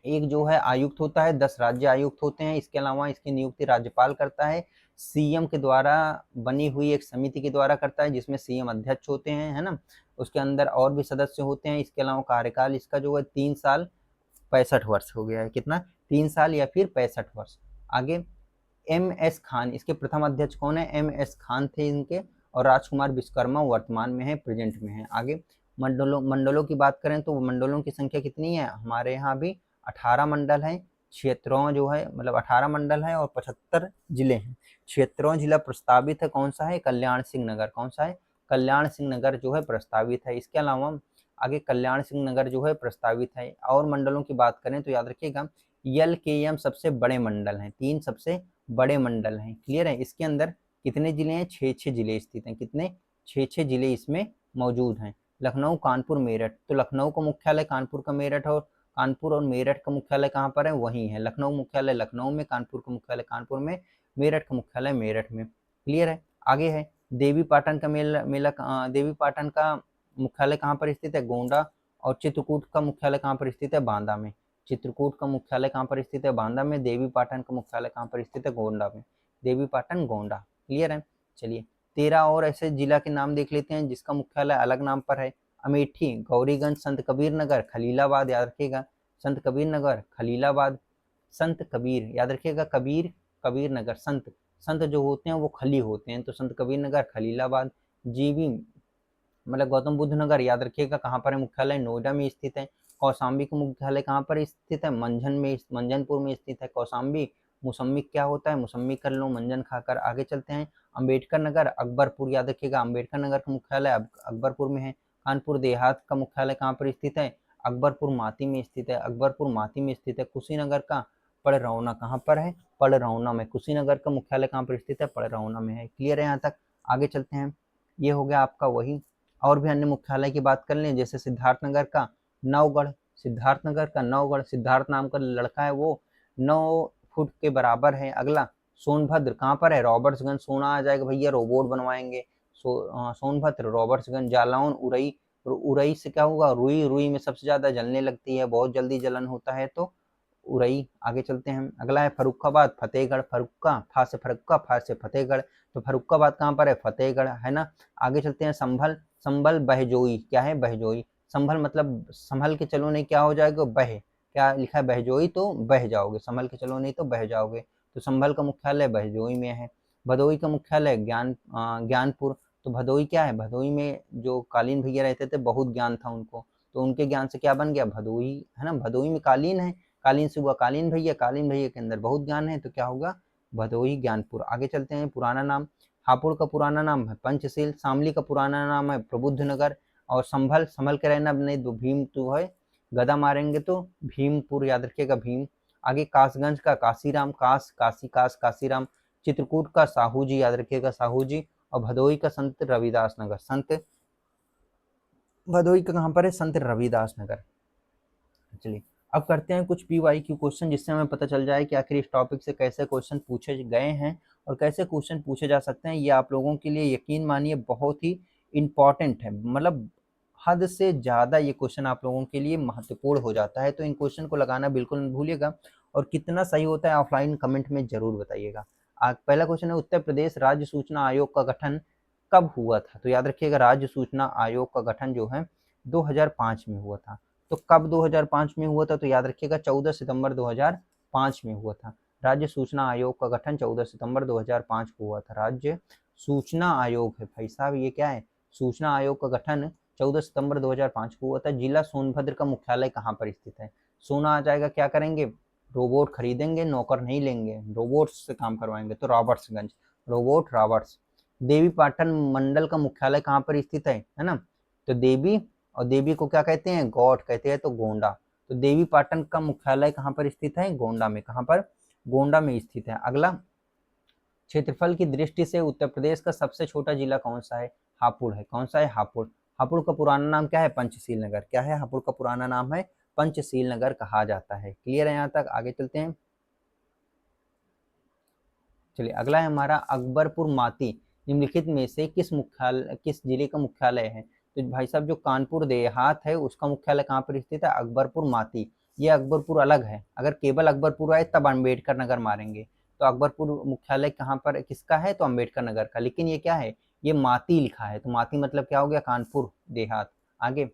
जो है आयुक्त होता है, 10 राज्य आयुक्त होते हैं। इसके अलावा इसकी नियुक्ति राज्यपाल करता है। सीएम के द्वारा बनी हुई एक समिति के द्वारा करता है, जिसमें सीएम अध्यक्ष होते हैं, है ना। उसके अंदर और भी सदस्य होते हैं। इसके अलावा कार्यकाल इसका जो है 3 साल 65 वर्ष हो गया है। कितना? 3 साल या फिर 65 वर्ष। आगे MS खान, इसके प्रथम अध्यक्ष कौन है? MS खान थे इनके। और राजकुमार विश्वकर्मा वर्तमान में है, प्रेजेंट में है। आगे मंडलों की बात करें तो मंडलों की संख्या कितनी है? हमारे यहाँ भी 18 मंडल है। क्षेत्रों जो है मतलब 18 मंडल है और 75 जिले हैं। क्षेत्रों जिला प्रस्तावित है कौन सा है? कल्याण सिंह नगर। कौन सा है? कल्याण सिंह नगर जो है प्रस्तावित है। इसके अलावा आगे कल्याण सिंह नगर जो है प्रस्तावित है। और मंडलों की बात करें तो याद रखिएगा LKM सबसे बड़े मंडल हैं, 3 सबसे बड़े मंडल हैं। क्लियर है? इसके अंदर कितने जिले हैं? 6 जिले स्थित हैं। कितने? 6 जिले इसमें मौजूद हैं। लखनऊ, कानपुर, मेरठ। तो लखनऊ का मुख्यालय कानपुर का मेरठ, और कानपुर और मेरठ का मुख्यालय कहाँ पर है? वहीं है। लखनऊ मुख्यालय लखनऊ में, कानपुर का मुख्यालय कानपुर में, मेरठ का मुख्यालय मेरठ में। क्लियर है? आगे है देवी पाटन का देवी पाटन का मुख्यालय कहाँ पर स्थित है? गोंडा। और चित्रकूट का मुख्यालय कहाँ पर स्थित है? बांदा में। चित्रकूट का मुख्यालय कहाँ पर स्थित है? बांदा में। देवी पाटन का मुख्यालय कहाँ पर स्थित है? गोंडा में। देवी पाटन, गोंडा। क्लियर है? चलिए 13 और ऐसे जिला के नाम देख लेते हैं जिसका मुख्यालय अलग नाम पर है। अमेठी, गौरीगंज, संत कबीर नगर, खलीलाबाद। याद रखिएगा संत कबीर नगर, खलीलाबाद। संत कबीर याद रखिएगा, कबीर, कबीर नगर। संत संत जो होते हैं वो खली होते हैं, तो संत कबीर नगर, खलीलाबाद। जीवी मतलब गौतम बुद्ध नगर, याद रखिएगा कहाँ पर है मुख्यालय? नोएडा में स्थित है। कौशाम्बी का मुख्यालय कहाँ पर स्थित है? मंझनपुर में स्थित है कौशाम्बी। मौसम्मी क्या होता है? मौसम्मी कर लो मंजन खाकर। आगे चलते हैं अंबेडकर नगर, अकबरपुर। याद रखिएगा अंबेडकर नगर का मुख्यालय अकबरपुर में है। कानपुर देहात का मुख्यालय कहाँ पर स्थित है? अकबरपुर माती में स्थित है। अकबरपुर माती में स्थित है। कुशीनगर का पड़रौना कहाँ पर है? पड़रौना में। कुशीनगर का मुख्यालय कहाँ पर स्थित है? पड़रौना में है। क्लियर है यहाँ तक? आगे चलते हैं। ये हो गया आपका वही। और भी अन्य मुख्यालय की बात कर लें, जैसे सिद्धार्थनगर का नवगढ़। सिद्धार्थनगर का नवगढ़, सिद्धार्थ नाम का लड़का है वो 9 फुट के बराबर है। अगला सोनभद्र कहाँ पर है? रॉबर्ट्सगंज। सोना आ जाएगा भैया, रोबोट बनवाएंगे। सोनभद्र, रॉबर्ट्सगंज। जालौन, उरई। उरई से क्या होगा? रुई, रुई में सबसे ज्यादा जलने लगती है, बहुत जल्दी जलन होता है, तो उरई। आगे चलते हैं। अगला है फर्रुखाबाद, फतेहगढ़। फर्रुखा, फा से फर्रुखा, फा से फतेहगढ़। तो फर्रुखाबाद कहाँ पर है? फतेहगढ़, है ना। आगे चलते हैं संभल। संभल बहजोई। क्या है? बहजोई। संभल मतलब संभल के चलो नहीं, क्या हो जाएगा? बह। क्या लिखा है? बहजोई, तो बह जाओगे। संभल के चलो नहीं तो बह जाओगे। तो संभल का मुख्यालय बहजोई में है। भदोई का मुख्यालय ज्ञानपुर। तो भदोई क्या है? भदोई में जो कालीन भैया रहते थे, बहुत ज्ञान था उनको, तो उनके ज्ञान से क्या बन गया? भदोई, है ना। भदोई में कालीन है, कालीन से हुआ कालीन भैया, कालीन भैया के अंदर बहुत ज्ञान है, तो क्या होगा? भदोई, ज्ञानपुर। आगे चलते हैं। पुराना नाम हापुड़ का पुराना नाम है पंचशील। शामली का पुराना नाम है प्रबुद्ध नगर। और संभल, संभल के रहना नहीं तो भीम तो है, गदा मारेंगे तो भीमपुर। याद रखिएगा भीम। आगे कासगंज का काशीराम। काशीराम। चित्रकूट का साहू जी। याद रखिएगा साहू जी। और भदोई का संत रविदास नगर। संत भदोई का कहाँ पर है? संत रविदास नगर। चलिए अब करते हैं कुछ PYQ क्वेश्चन, जिससे हमें पता चल जाए कि आखिर इस टॉपिक से कैसे क्वेश्चन पूछे गए हैं और कैसे क्वेश्चन पूछे जा सकते हैं। ये आप लोगों के लिए यकीन मानिए बहुत ही इम्पॉर्टेंट है, मतलब हद से ज़्यादा ये क्वेश्चन आप लोगों के लिए महत्वपूर्ण हो जाता है। तो इन क्वेश्चन को लगाना बिल्कुल नहीं भूलिएगा, और कितना सही होता है ऑफलाइन कमेंट में जरूर बताइएगा। पहला क्वेश्चन है, उत्तर प्रदेश राज्य सूचना आयोग का गठन कब हुआ था? तो याद रखिएगा राज्य सूचना आयोग का गठन जो है 2005 में हुआ था। तो कब 2005 में हुआ था? तो याद रखिएगा 14 सितंबर 2005 में हुआ था। राज्य सूचना आयोग का गठन 14 सितंबर 2005 को हुआ था। राज्य सूचना आयोग है भाई साहब, ये क्या है? सूचना आयोग का गठन 14 सितंबर 2005 को हुआ था। जिला सोनभद्र का मुख्यालय कहाँ पर स्थित है? सोना आ जाएगा, क्या करेंगे? रोबोट खरीदेंगे, नौकर नहीं लेंगे, रोबोट से काम करवाएंगे, तो रॉबर्ट्सगंज। Robot, Roberts. देवी पाटन मंडल का मुख्यालय कहाँ पर स्थित है ना? तो देवी, और देवी को क्या कहते हैं? गॉड कहते हैं, तो गोंडा। तो देवी पाटन का मुख्यालय कहाँ पर स्थित है? गोंडा में। कहाँ पर? गोंडा में स्थित है। अगला, क्षेत्रफल की दृष्टि से उत्तर प्रदेश का सबसे छोटा जिला कौन सा है? हापुड़ है। कौन सा है? हापुड़। हापुड़ का पुराना नाम क्या है? पंचशील नगर। क्या है? हापुड़ का पुराना नाम है पंचशील नगर कहा जाता है। क्लियर है यहाँ तक? आगे चलते हैं। चलिए अगला है हमारा अकबरपुर माती निम्नलिखित में से किस जिले का मुख्यालय है? तो भाई साहब जो कानपुर देहात है उसका मुख्यालय कहाँ पर स्थित है? अकबरपुर माती। ये अकबरपुर अलग है, अगर केवल अकबरपुर आए तब अम्बेडकर नगर मारेंगे, तो अकबरपुर मुख्यालय कहाँ पर किसका है, तो अम्बेडकर नगर का। लेकिन ये क्या है, ये माती लिखा है, तो माती मतलब क्या हो गया, कानपुर देहात। आगे,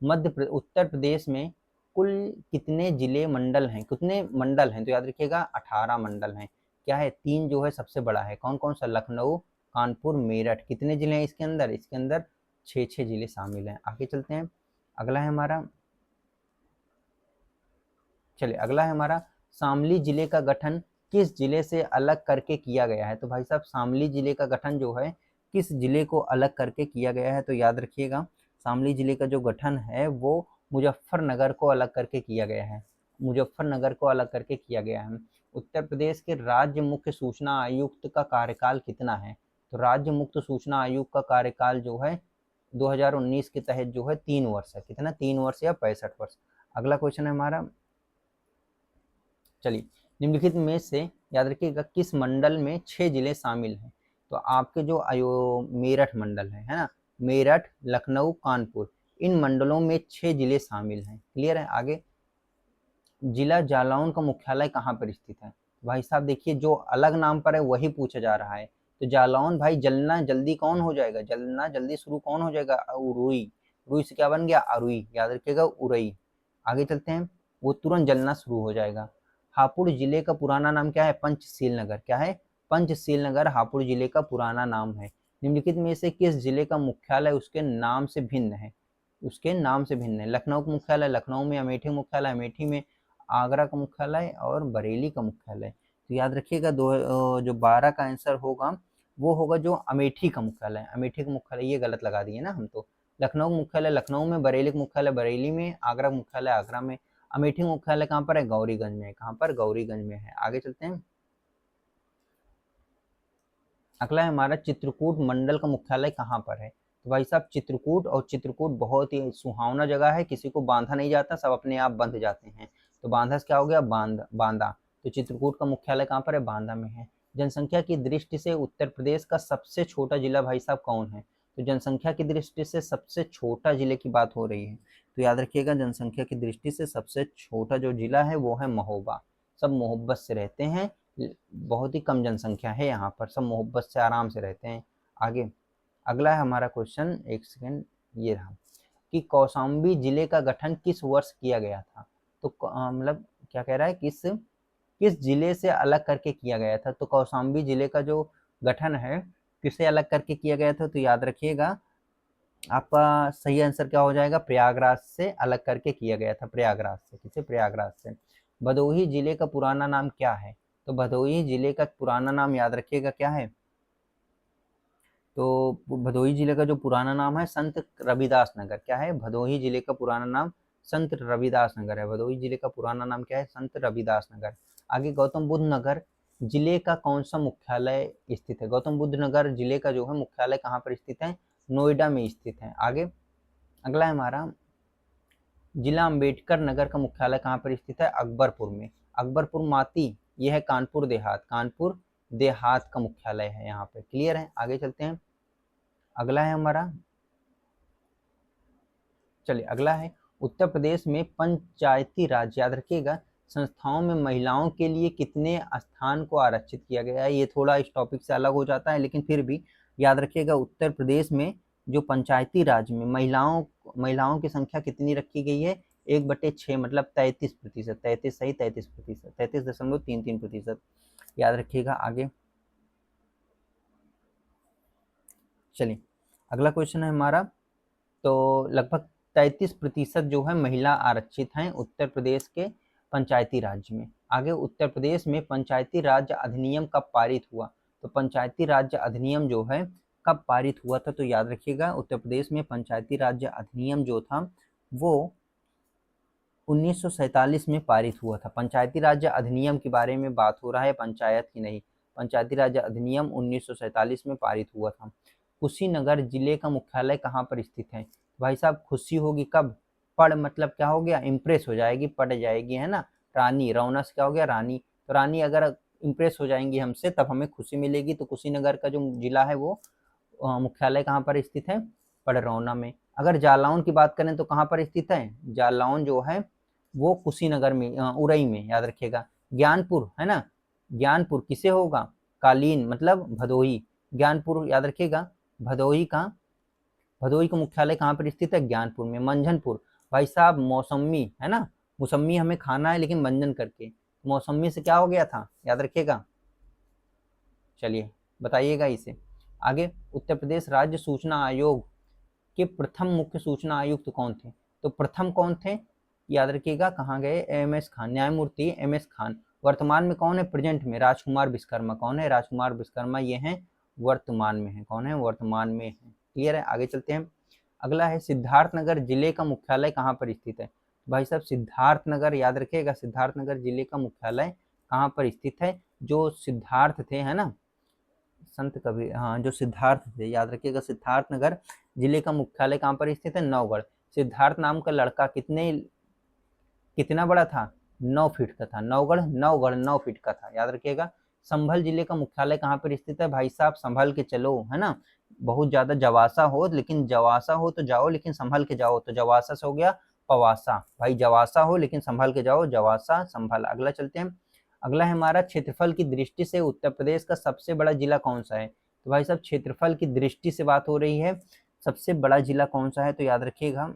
उत्तर प्रदेश में कुल कितने जिले मंडल हैं, कितने मंडल हैं, तो याद रखिएगा 18 मंडल हैं। क्या है, 3 जो है सबसे बड़ा है, कौन कौन सा, लखनऊ, कानपुर, मेरठ। कितने जिले हैं इसके अंदर, इसके अंदर 6 जिले शामिल हैं। आगे चलते हैं, अगला है हमारा, चलिए अगला है हमारा, शामली जिले का गठन किस जिले से अलग करके किया गया है। तो भाई साहब शामली जिले का गठन जो है किस जिले को अलग करके किया गया है, तो याद रखिएगा शामली जिले का जो गठन है वो मुजफ्फरनगर को अलग करके किया गया है, मुजफ्फरनगर को अलग करके किया गया है। उत्तर प्रदेश के राज्य मुख्य सूचना आयुक्त का कार्यकाल कितना है, तो राज्य मुख्य सूचना आयुक्त का कार्यकाल जो है 2019 के तहत जो है 3 वर्ष है। कितना, 3 वर्ष या 65 वर्ष। अगला क्वेश्चन है हमारा, चलिए, निम्नलिखित में से याद रखिएगा किस मंडल में 6 जिले शामिल हैं, तो आपके जो मेरठ मंडल है ना, मेरठ, लखनऊ, कानपुर, इन मंडलों में 6 जिले शामिल हैं। क्लियर है। आगे, जिला जालौन का मुख्यालय कहाँ पर स्थित है, भाई साहब देखिए जो अलग नाम पर है वही पूछा जा रहा है। तो जालौन भाई जलना जल्दी कौन हो जाएगा, जलना जल्दी शुरू कौन हो जाएगा, उरुई, रुई से क्या बन गया, अरुई, याद रखिएगा उरई। आगे चलते हैं, वो तुरंत जलना शुरू हो जाएगा। हापुड़ जिले का पुराना नाम क्या है, पंचशील नगर। क्या है, पंचशील नगर हापुड़ जिले का पुराना नाम है। निम्नलिखित में से किस जिले का मुख्यालय उसके नाम से भिन्न है, उसके नाम से भिन्न है। लखनऊ का मुख्यालय लखनऊ में, अमेठी मुख्यालय अमेठी में, आगरा का मुख्यालय और बरेली का मुख्यालय। तो याद रखिएगा जो 12 का आंसर होगा वो होगा जो अमेठी का मुख्यालय, अमेठी का मुख्यालय, ये गलत लगा दिए ना हम तो। लखनऊ मुख्यालय लखनऊ में, बरेली का मुख्यालय बरेली में, आगरा मुख्यालय आगरा में, अमेठी मुख्यालय कहाँ पर है, गौरीगंज में। कहाँ पर, गौरीगंज में है। आगे चलते हैं, अगला है हमारा, चित्रकूट मंडल का मुख्यालय कहाँ पर है। तो भाई साहब चित्रकूट, और चित्रकूट बहुत ही सुहावना जगह है, किसी को बांधा नहीं जाता, सब अपने आप बंध जाते हैं। तो बांधा से क्या हो गया, बांदा। तो चित्रकूट का मुख्यालय कहाँ पर है, बांदा में है। जनसंख्या की दृष्टि से उत्तर प्रदेश का सबसे छोटा जिला भाई साहब कौन है, तो जनसंख्या की दृष्टि से सबसे छोटा जिले की बात हो रही है। तो याद रखिएगा जनसंख्या की दृष्टि से सबसे छोटा जो जिला है वो है महोबा। सब मोहब्बत से रहते हैं, बहुत ही कम जनसंख्या है यहाँ पर, सब मोहब्बत से आराम से रहते हैं। आगे, अगला है हमारा क्वेश्चन, एक सेकेंड, ये रहा कि कौशाम्बी जिले का गठन किस वर्ष किया गया था। तो मतलब क्या कह रहा है, किस किस जिले से अलग करके किया गया था। तो कौशाम्बी जिले का जो गठन है किससे अलग करके किया गया था, तो याद रखिएगा आपका सही आंसर क्या हो जाएगा, प्रयागराज से अलग करके किया गया था। प्रयागराज से, किसे, प्रयागराज से। भदोही जिले का पुराना नाम क्या है, तो भदोही जिले का पुराना नाम याद रखिएगा क्या है, तो भदोही जिले का जो पुराना नाम है संत रविदास नगर। क्या है, भदोही जिले का पुराना नाम संत रविदास नगर है। भदोही जिले का पुराना नाम क्या है, संत रविदास नगर। आगे, गौतम बुद्ध नगर जिले का कौन सा मुख्यालय स्थित है। गौतम बुद्ध नगर जिले का जो है मुख्यालय कहाँ पर स्थित है, नोएडा में स्थित है। आगे, अगला है हमारा, जिला अम्बेडकर नगर का मुख्यालय कहाँ पर स्थित है, अकबरपुर में। अकबरपुर माती, ये है कानपुर देहात, कानपुर देहात का मुख्यालय है यहाँ पे। क्लियर है। आगे चलते हैं, अगला है हमारा, चलिए अगला है, उत्तर प्रदेश में पंचायती राज, याद रखिएगा, संस्थाओं में महिलाओं के लिए कितने स्थान को आरक्षित किया गया है। ये थोड़ा इस टॉपिक से अलग हो जाता है लेकिन फिर भी याद रखिएगा, उत्तर प्रदेश में जो पंचायती राज में महिलाओं की संख्या कितनी रखी गई है, 1/6, मतलब 33%, 33 सही, 33%, 33.33%, याद रखिएगा। आगे चलिए, अगला क्वेश्चन है हमारा, तो लगभग 33% जो है महिला आरक्षित हैं उत्तर प्रदेश के पंचायती राज में। आगे, उत्तर प्रदेश में पंचायती राज अधिनियम कब पारित हुआ, तो पंचायती राज अधिनियम जो है कब पारित हुआ था, तो याद रखिएगा उत्तर प्रदेश में पंचायती राज अधिनियम जो था वो 1947 में पारित हुआ था। पंचायती राज अधिनियम के बारे में बात हो रहा है, पंचायत की नहीं। पंचायती राज अधिनियम 1947 में पारित हुआ था। कुशीनगर जिले का मुख्यालय कहाँ पर स्थित है, भाई साहब खुशी होगी कब, पढ़ मतलब क्या हो गया, इम्प्रेस हो जाएगी, पढ़ जाएगी, है ना। रानी, रौनक क्या हो गया, रानी। तो रानी अगर इम्प्रेस हो जाएंगी हमसे तब हमें खुशी मिलेगी। तो कुशीनगर का जो जिला है वो मुख्यालय कहाँ पर स्थित है, पड़रौना में। अगर जालौन की बात करें तो कहाँ पर स्थित है, जालौन जो है वो कुशीनगर में, उरई में, याद रखिएगा। ज्ञानपुर है ना, ज्ञानपुर किसे होगा? कालीन मतलब भदोही। ज्ञानपुर याद रखिएगा। भदोही का मुख्यालय कहाँ पर स्थित है? ज्ञानपुर में। मंझनपुर भाई साहब मौसमी है ना, मौसमी हमें खाना है लेकिन मंजन करके, मौसमी से क्या हो गया था याद रखिएगा। चलिए बताइएगा इसे। आगे, उत्तर प्रदेश राज्य सूचना आयोग के प्रथम मुख्य सूचना आयुक्त कौन थे? तो प्रथम कौन थे याद रखिएगा, कहाँ गए? एम एस खान, न्यायमूर्ति एम एस खान। वर्तमान में कौन है? प्रेजेंट में राजकुमार विश्वकर्मा। कौन है? राजकुमार विश्वकर्मा, ये हैं वर्तमान में है। कौन है? वर्तमान में है। क्लियर है? आगे चलते हैं। अगला है सिद्धार्थनगर जिले का मुख्यालय कहाँ पर स्थित है? भाई साहब सिद्धार्थनगर याद रखिएगा, सिद्धार्थनगर जिले का मुख्यालय कहाँ पर स्थित है? जो सिद्धार्थ थे है ना, संत कबीर, हाँ जो सिद्धार्थ थे याद रखिएगा, सिद्धार्थनगर जिले का मुख्यालय कहाँ पर स्थित है? नौगढ़। सिद्धार्थ नाम का लड़का कितना बड़ा था? 9 फीट का था। नौगढ़ 9 फीट का था, याद रखिएगा। संभल जिले का मुख्यालय कहाँ पर स्थित है? भाई साहब संभल के चलो है ना, बहुत ज्यादा जवासा हो, लेकिन जवासा हो तो जाओ लेकिन संभल के जाओ, तो जवासा से हो गया पवासा। भाई जवासा हो लेकिन संभल के जाओ, जवासा संभल। अगला चलते हैं। अगला है हमारा, क्षेत्रफल की दृष्टि से उत्तर प्रदेश का सबसे बड़ा जिला कौन सा है? तो भाई साहब क्षेत्रफल की दृष्टि से बात हो रही है, सबसे बड़ा जिला कौन सा है? तो याद रखिएगा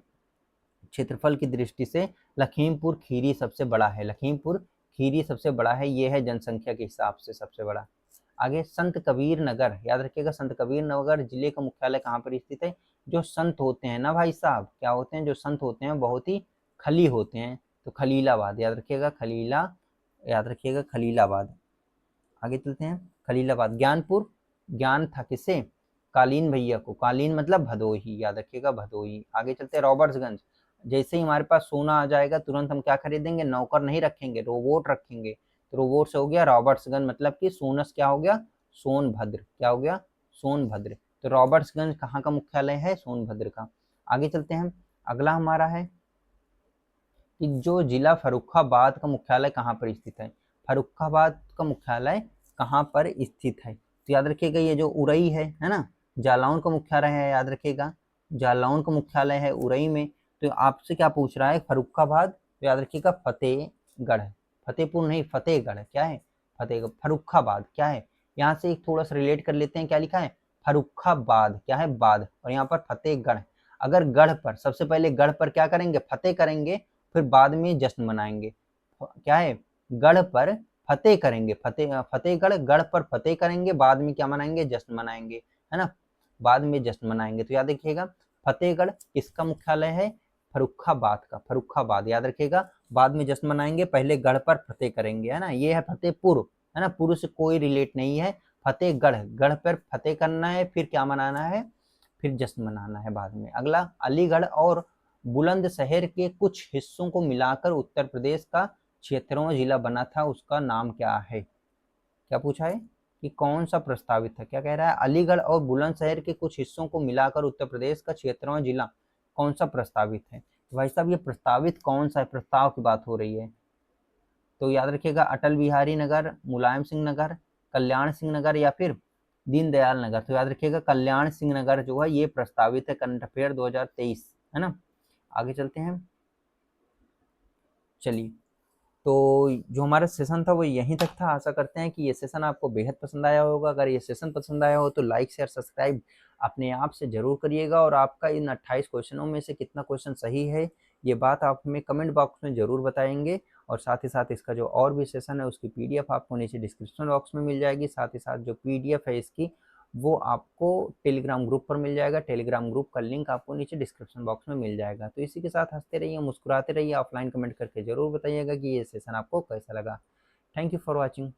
क्षेत्रफल की दृष्टि से लखीमपुर खीरी सबसे बड़ा है। लखीमपुर खीरी सबसे बड़ा है, ये है जनसंख्या के हिसाब से सबसे बड़ा। आगे, संत कबीर नगर याद रखिएगा, संत कबीर नगर जिले का मुख्यालय कहाँ पर स्थित है? जो संत होते हैं ना भाई साहब, क्या होते हैं? जो संत होते हैं बहुत ही खली होते हैं, तो खलीलाबाद याद रखिएगा, याद रखिएगा खलीलाबाद। आगे चलते हैं। खलीलाबाद। ज्ञानपुर, ज्ञान था किसे? कालीन भैया को। कालीन मतलब भदोही, याद रखिएगा भदोही। आगे चलते हैं। रॉबर्ट्सगंज। जैसे ही हमारे पास सोना आ जाएगा तुरंत हम क्या खरीदेंगे? नौकर नहीं रखेंगे, रोबोट रखेंगे। तो रोबोट से हो गया रॉबर्ट्सगंज, मतलब कि सोनस क्या हो गया? सोनभद्र। क्या हो गया? सोनभद्र। तो रॉबर्ट्सगंज कहाँ का मुख्यालय है? सोनभद्र का। आगे चलते हैं। अगला हमारा है कि जो जिला फर्रुखाबाद का मुख्यालय कहाँ पर स्थित है? फर्रुखाबाद का मुख्यालय कहाँ पर स्थित है? तो याद रखिएगा ये जो उरई है ना, जालौन का मुख्यालय है, याद रखिएगा जालौन का मुख्यालय है उरई में। तो आपसे क्या पूछ रहा है? फर्रुखाबाद, तो याद रखिएगा फतेहगढ़, फतेहपुर नहीं फतेहगढ़। क्या है? फतेहगढ़। फर्रुखाबाद क्या है? यहाँ से एक थोड़ा सा रिलेट कर लेते हैं, क्या लिखा है? फर्रुखाबाद क्या है? बाद, और यहाँ पर फतेहगढ़। अगर गढ़ पर, सबसे पहले गढ़ पर क्या करेंगे? फतेह करेंगे, फिर बाद में जश्न मनाएंगे। क्या है? गढ़ पर फतेह करेंगे, फतेहगढ़, गढ़ पर फतेह करेंगे, बाद में क्या मनाएंगे? जश्न मनाएंगे, है ना, बाद में जश्न मनाएंगे। तो याद रखिएगा फतेहगढ़ किसका मुख्यालय है? फर्रुखाबाद का। फर्रुखाबाद याद रखिएगा, बाद में जश्न मनाएंगे, पहले गढ़ पर फतेह करेंगे, है ना। ये है फतेहपुर, है ना, पुर से कोई रिलेट नहीं है। फतेहगढ़, गढ़ पर फतेह करना है, फिर क्या मनाना है? फिर जश्न मनाना है बाद में। अगला, अलीगढ़ और बुलंदशहर के कुछ हिस्सों को मिलाकर उत्तर प्रदेश का 76वां जिला बना था, उसका नाम क्या है? क्या पूछा है कि कौन सा प्रस्तावित है? क्या कह रहा है? अलीगढ़ और बुलंदशहर के कुछ हिस्सों को मिलाकर उत्तर प्रदेश का 76वां जिला कौन सा प्रस्तावित है? तो भाई साहब ये प्रस्तावित कौन सा है? प्रस्ताव की बात हो रही है, तो याद रखिएगा अटल बिहारी नगर, मुलायम सिंह नगर, कल्याण सिंह नगर या फिर दीनदयाल नगर। तो याद रखिएगा कल्याण सिंह नगर जो है ये प्रस्तावित है, करंट अफेयर 2023, है ना। आगे चलते हैं। चलिए, तो जो हमारा सेशन था वो यहीं तक था। आशा करते हैं कि ये सेशन आपको बेहद पसंद आया होगा। अगर ये सेशन पसंद आया हो तो लाइक शेयर सब्सक्राइब अपने आप से जरूर करिएगा, और आपका इन 28 क्वेश्चनों में से कितना क्वेश्चन सही है ये बात आप हमें कमेंट बॉक्स में जरूर बताएंगे। और साथ ही साथ इसका जो और भी सेशन है उसकी पीडीएफ आपको नीचे डिस्क्रिप्शन बॉक्स में मिल जाएगी। साथ ही साथ जो पीडीएफ है इसकी वो आपको टेलीग्राम ग्रुप पर मिल जाएगा। टेलीग्राम ग्रुप का लिंक आपको नीचे डिस्क्रिप्शन बॉक्स में मिल जाएगा। तो इसी के साथ हंसते रहिए, मुस्कुराते रहिए, ऑफलाइन कमेंट करके जरूर बताइएगा कि ये सेशन आपको कैसा लगा। Thank you for watching.